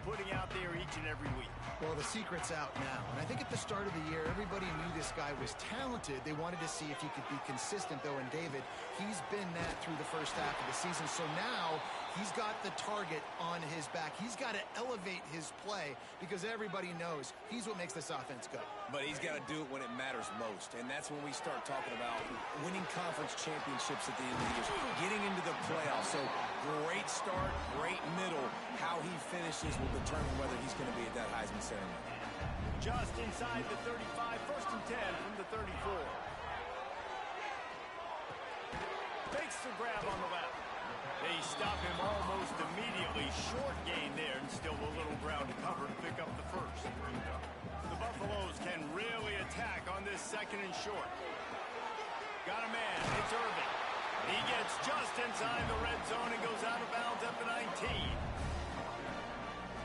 putting out there each and every week? Well, the secret's out now. And I think at the start of the year, everybody knew this guy was talented. They wanted to see if he could be consistent, though, and David, he's been that through the first half of the season. So now he's got the target on his back. He's got to elevate his play because everybody knows he's what makes this offense go. But he's got to do it when it matters most, and that's when we start talking about winning conference championships at the end of the year, getting into the playoffs. So great start, great middle. How he finishes will determine whether he's going to be at that Heisman ceremony. Just inside the 35, 1st and 10 from the 34. Makes the grab on the left. They stop him almost immediately. Short gain there, and still a little ground to cover to pick up the first. The Buffaloes can really attack on this 2nd and short. Got a man. It's Irvin. He gets just inside the red zone and goes out of bounds at the 19.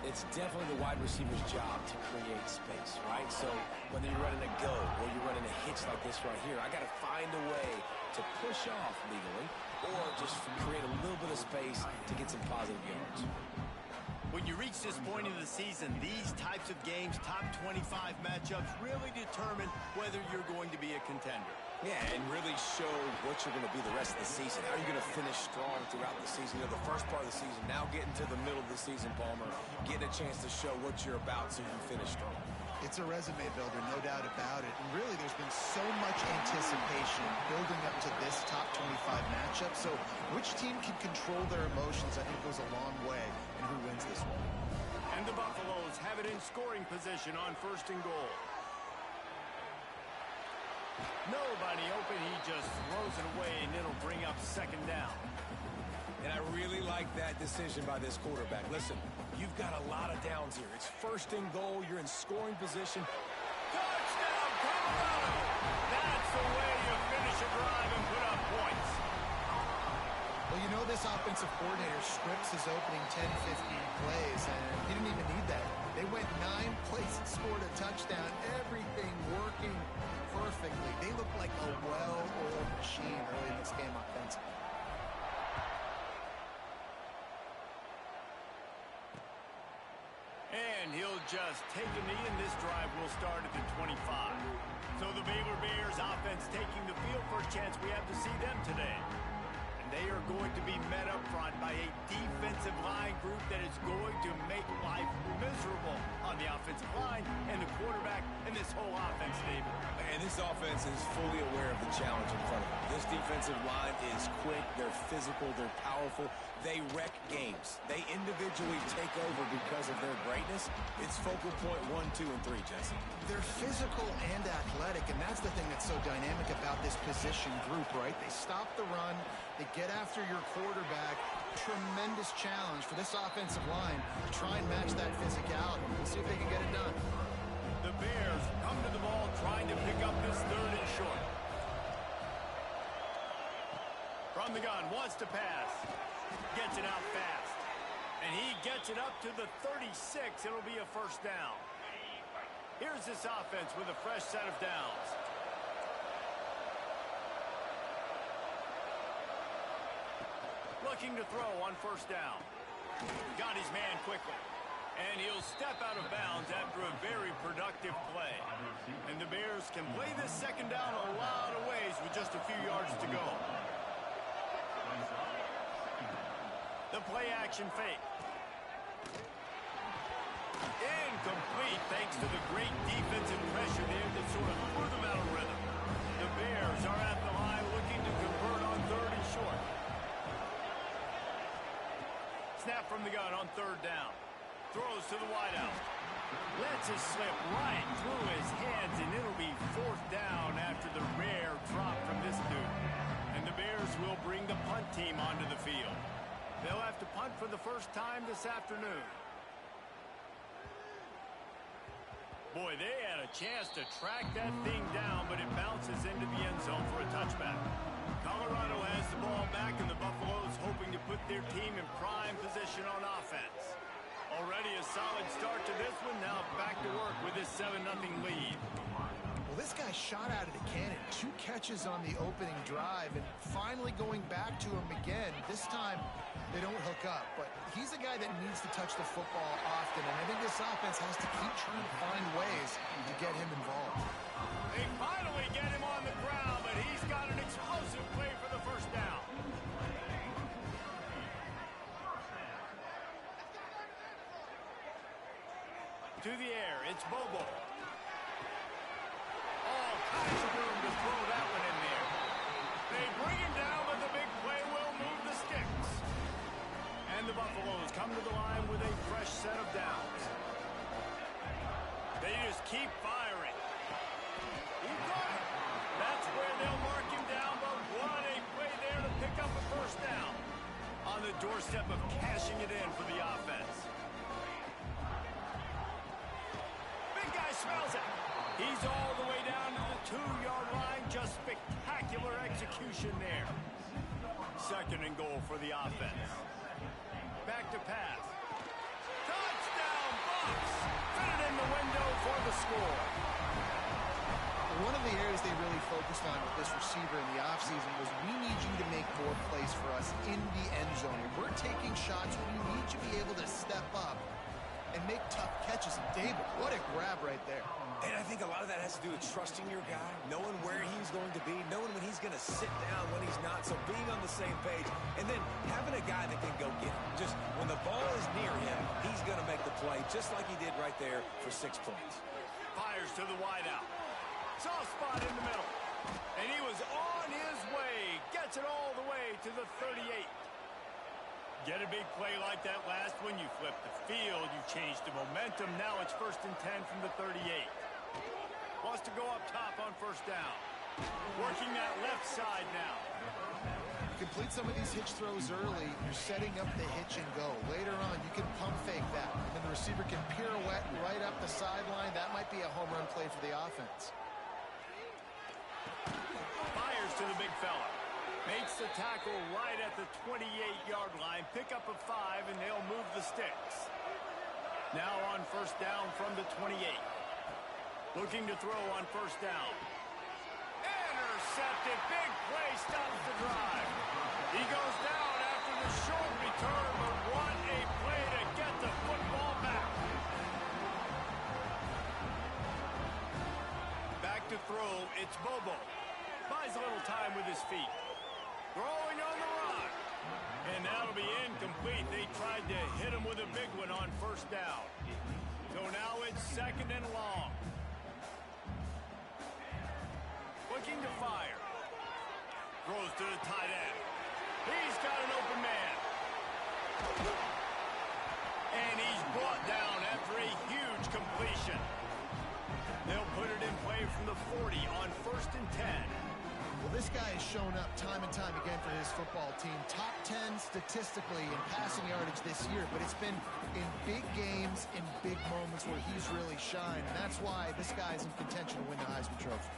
It's definitely the wide receiver's job to create space, right? So whether you're running a go or you're running a hitch like this right here, I got to find a way to push off legally or just create a little bit of space to get some positive yards. When you reach this point in the season, these types of games, top 25 matchups, really determine whether you're going to be a contender. Yeah, and really show what you're going to be the rest of the season. How are you going to finish strong throughout the season? You know, the first part of the season, now getting to the middle of the season, Palmer, getting a chance to show what you're about so you can finish strong. It's a resume builder, no doubt about it. And really, there's been so much anticipation building up to this top 25 matchup. So which team can control their emotions, I think, goes a long way in who wins this one. And the Buffaloes have it in scoring position on 1st and goal. Nobody open. He just throws it away, and it'll bring up 2nd down. And I really like that decision by this quarterback. Listen, you've got a lot of downs here. It's 1st and goal. You're in scoring position. Touchdown, Colorado! That's the way you finish a drive and put up points. Well, you know this offensive coordinator scripts his opening 10, 15 plays, and he didn't even need that. They went 9 plays and scored a touchdown. Everything working perfectly. They look like a well-oiled machine early in this game offensively. And he'll just take a knee, and this drive will start at the 25. So the Baylor Bears offense taking the field. First chance we have to see them today. And they are going to be met up front by a defensive line group that is going to make life miserable on the offensive line and the quarterback and this whole offense, David. And this offense is fully aware of the challenge in front of them. This defensive line is quick, they're physical, they're powerful. They wreck games. They individually take over because of their greatness. It's focal point 1, 2, and 3, Jesse. They're physical and athletic, and that's the thing that's so dynamic about this position group, right? They stop the run, they get after your quarterback. Tremendous challenge for this offensive line to try and match that physicality. We'll see if they can get it done. The Bears come to the ball trying to pick up this 3rd and short. From the gun, wants to pass. Gets it out fast. And he gets it up to the 36. It'll be a 1st down. Here's this offense with a fresh set of downs. Looking to throw on 1st down. Got his man quickly. And he'll step out of bounds after a very productive play. And the Bears can play this 2nd down a lot of ways with just a few yards to go. The play action fake. Incomplete thanks to the great defensive pressure there that sort of threw them out of rhythm. The Bears are at the line looking to convert on 3rd and short. Snap from the gun on 3rd down. Throws to the wideout. Lets it slip right through his hands, and it'll be 4th down after the rare drop from this dude. And the Bears will bring the punt team onto the field. They'll have to punt for the first time this afternoon. Boy, they had a chance to track that thing down, but it bounces into the end zone for a touchback. Colorado has the ball back, and the Buffaloes hoping to put their team in prime position on offense. Already a solid start to this one. Now back to work with this 7-0 lead. Well, Well, this guy shot out of the cannon. 2 catches on the opening drive, and finally going back to him again. This time, they don't hook up, but he's a guy that needs to touch the football often, and I think this offense has to keep trying to find ways to get him involved. They finally get him on the ground, but he's got an explosive play for the first down. To the air, it's Bobo. All kinds of room to throw that one in there. They bring him down, but the big play will move the sticks. And the Buffaloes come to the line with a fresh set of downs. They just keep firing. He got it. That's where they'll mark him down, but what a play there to pick up a first down. On the doorstep of cashing it in for the offense. Big guy smells it. He's all the way down to the 2-yard line. Just spectacular execution there. 2nd and goal for the offense. Back to pass. Touchdown, Bucs! Fit it in the window for the score. One of the areas they really focused on with this receiver in the offseason was we need you to make more plays for us in the end zone. If we're taking shots, we need you to be able to step up and make tough catches. And David, what a grab right there. And I think a lot of that has to do with trusting your guy, knowing where he's going to be, knowing when he's going to sit down, when he's not, so being on the same page, and then having a guy that can go get him. Just when the ball is near him, he's going to make the play, just like he did right there for 6 points. Fires to the wideout. Soft spot in the middle. And he was on his way. Gets it all the way to the 38. Get a big play like that last one, you flip the field, you change the momentum. Now it's 1st and 10 from the 38. Wants to go up top on 1st down. Working that left side now. Complete some of these hitch throws early. You're setting up the hitch and go. Later on, you can pump fake that. And the receiver can pirouette right up the sideline. That might be a home run play for the offense. Fires to the big fella. Makes the tackle right at the 28-yard line. Pick up a 5, and they'll move the sticks. Now on 1st down from the 28. Looking to throw on 1st down. Intercepted. Big play stops the drive. He goes down after the short return, but what a play to get the football back. Back to throw. It's Bobo. Buys a little time with his feet. Throwing on the run. And that'll be incomplete. They tried to hit him with a big one on 1st down. So now it's 2nd and long. Looking to fire. Throws to the tight end. He's got an open man. And he's brought down after a huge completion. They'll put it in play from the 40 on 1st and 10. Well, this guy has shown up time and time again for his football team. Top 10 statistically in passing yardage this year, but it's been in big games, in big moments where he's really shined. And that's why this guy's in contention to win the Heisman Trophy.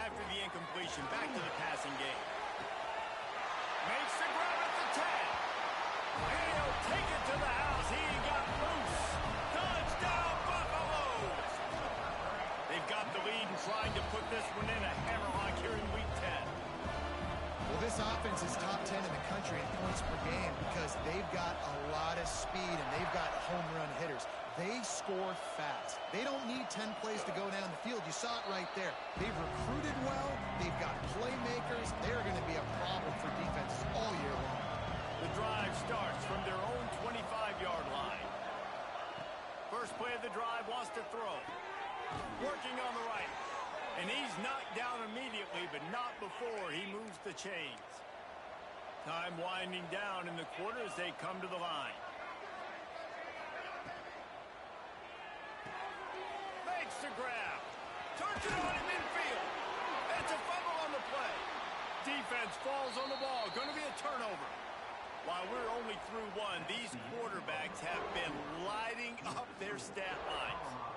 After the incompletion, back to the passing game. Makes the grab at the 10. And he'll take it to the house. He got loose. Touchdown, Buffaloes! They've got the lead and trying to put this one in a hammerlock here in Week 10. Well, this offense is top 10 in the country in points per game because they've got a lot of speed and they've got home run hitters. They score fast. They don't need 10 plays to go down the field. You saw it right there. They've recruited well. They've got playmakers. They're going to be a problem for defenses all year long. The drive starts from their own 25-yard line. First play of the drive wants to throw. Working on the right. And he's knocked down immediately, but not before he moves the chains. Time winding down in the quarter as they come to the line. Makes the grab. Turns it on in midfield. It's a fumble on the play. Defense falls on the ball. Going to be a turnover. While we're only through one, these quarterbacks have been lighting up their stat lines.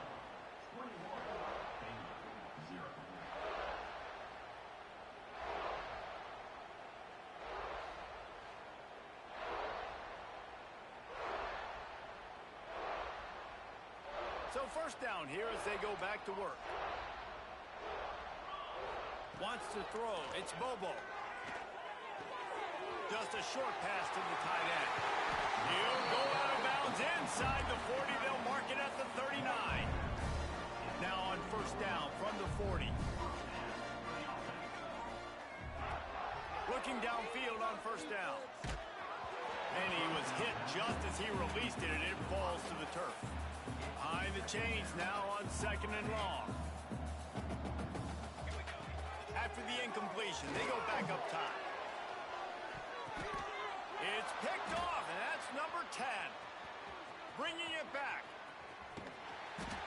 So 1st down here as they go back to work. Wants to throw. It's Bobo. Just a short pass to the tight end. He'll go out of bounds inside the 40. They'll mark it at the 39. Now on first down from the 40. Looking downfield on first down. And he was hit just as he released it, and it falls to the turf. Behind the chains now on second and long. After the incompletion, they go back up top. It's picked off, and that's number 10. Bringing it back.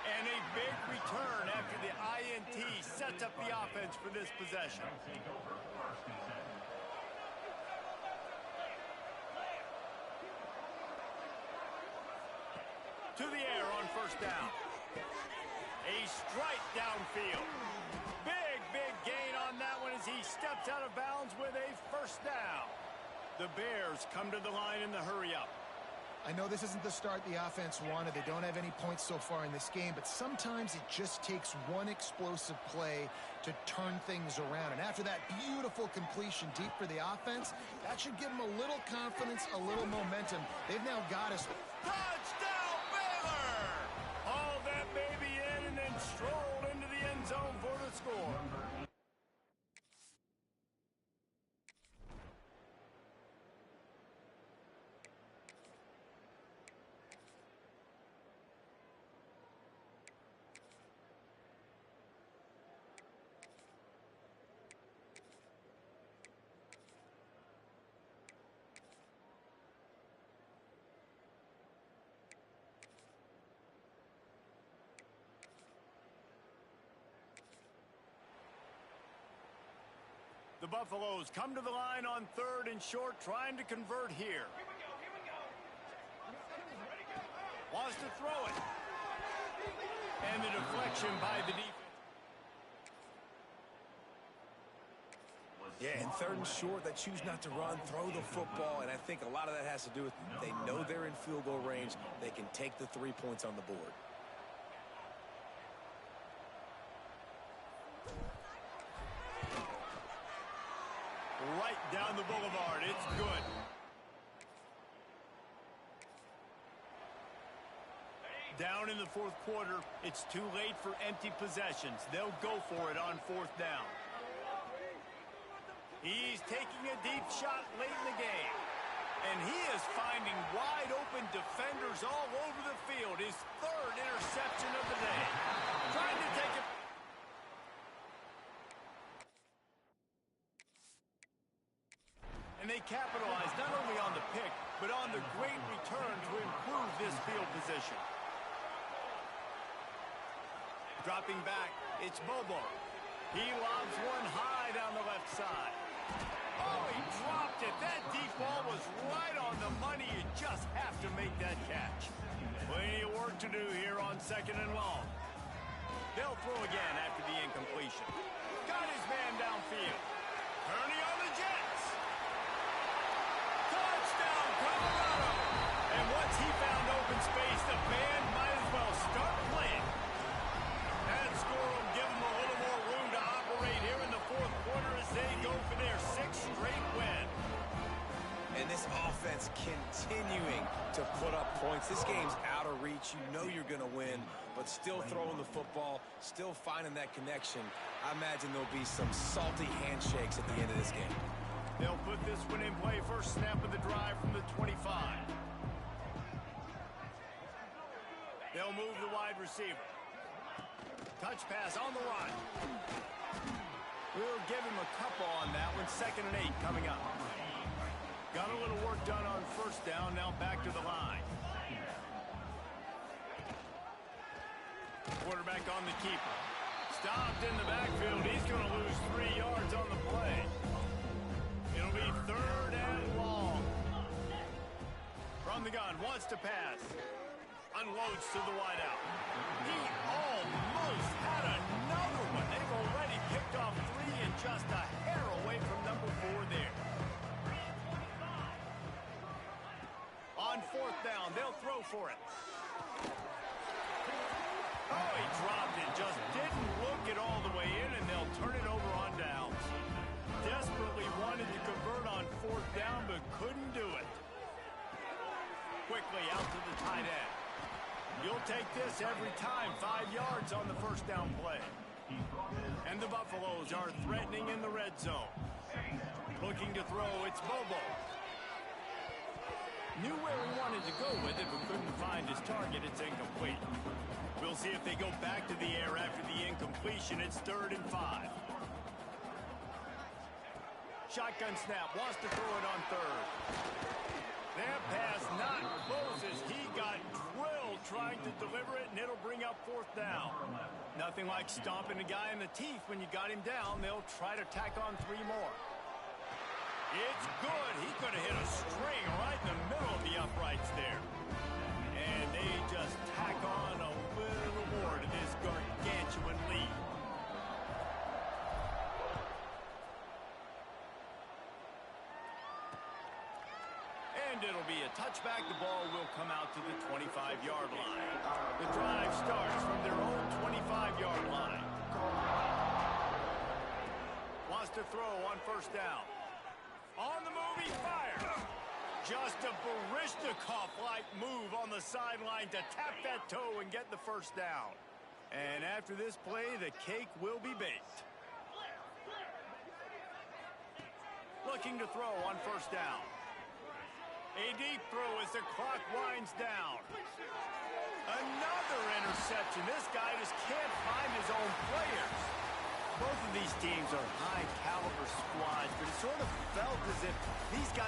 And a big return after the INT sets up the offense for this possession. To the air on first down. A strike downfield. Big gain on that one as he steps out of bounds with a first down. The Bears come to the line in the hurry-up. I know this isn't the start the offense wanted. They don't have any points so far in this game, but sometimes it just takes one explosive play to turn things around. And after that beautiful completion deep for the offense, that should give them a little confidence, a little momentum. They've now got us. Touchdown, Baylor! Hauled that baby in and then strolled into the end zone for the score. The Buffaloes come to the line on third and short, trying to convert here. Wants to throw it. And the deflection by the defense. Yeah, and third and short, they choose not to run, throw the football, and I think a lot of that has to do with they know they're in field goal range. They can take the 3 points on the board. Right down the boulevard. It's good. Down in the fourth quarter, it's too late for empty possessions. They'll go for it on fourth down. He's taking a deep shot late in the game. And he is finding wide open defenders all over the field. His third interception of the day. Trying to take it. And they capitalize not only on the pick, but on the great return to improve this field position. Dropping back, it's Bobo. He lobs one high down the left side. Oh, he dropped it. That deep ball was right on the money. You just have to make that catch. Plenty of work to do here on second and long. They'll throw again after the incompletion. Got his man downfield. Turning on the Jets. Touchdown, Colorado. And once he found open space, the band might as well start playing. That score will give them a little more room to operate here in the fourth quarter as they go for their sixth straight win. And this offense continuing to put up points. This game's out of reach. You know you're going to win, but still throwing the football, still finding that connection. I imagine there'll be some salty handshakes at the end of this game. They'll put this one in play. First snap of the drive from the 25. They'll move the wide receiver. Touch pass on the run. We'll give him a couple on that one. 2nd and 8 coming up. Got a little work done on first down. Now back to the line. Quarterback on the keeper. Stopped in the backfield. He's going to lose 3 yards on the play. It'll be 3rd and long. From the gun. Wants to pass. Unloads to the wideout. He almost had another one. They've already picked off 3 and just a hair away from number 4 there. On 4th down, they'll throw for it. Oh, he dropped it. Just didn't look it all the way in, and they'll turn it over on down. really wanted to convert on fourth down, but couldn't do it. Quickly out to the tight end. You'll take this every time. 5 yards on the first down play. And the Buffaloes are threatening in the red zone. Looking to throw, it's Bobo. Knew where he wanted to go with it, but couldn't find his target. It's incomplete. We'll see if they go back to the air after the incompletion. It's 3rd and 5. Shotgun snap, wants to throw it on 3rd. That pass not close as he got drilled trying to deliver it, and it'll bring up 4th down. Nothing like stomping a guy in the teeth when you got him down. They'll try to tack on 3 more. It's good. He could have hit a string right in the middle of the uprights there. And they just tack on a little more to this gargantuan lead. And it'll be a touchback. The ball will come out to the 25-yard line. The drive starts from their own 25-yard line. Wants to throw on first down. On the move, he fires. Just a Baryshnikov-like move on the sideline to tap that toe and get the first down. And after this play, the cake will be baked. Looking to throw on first down. A deep throw as the clock winds down. Another interception. This guy just can't find his own players. Both of these teams are high-caliber squads, but it sort of felt as if these guys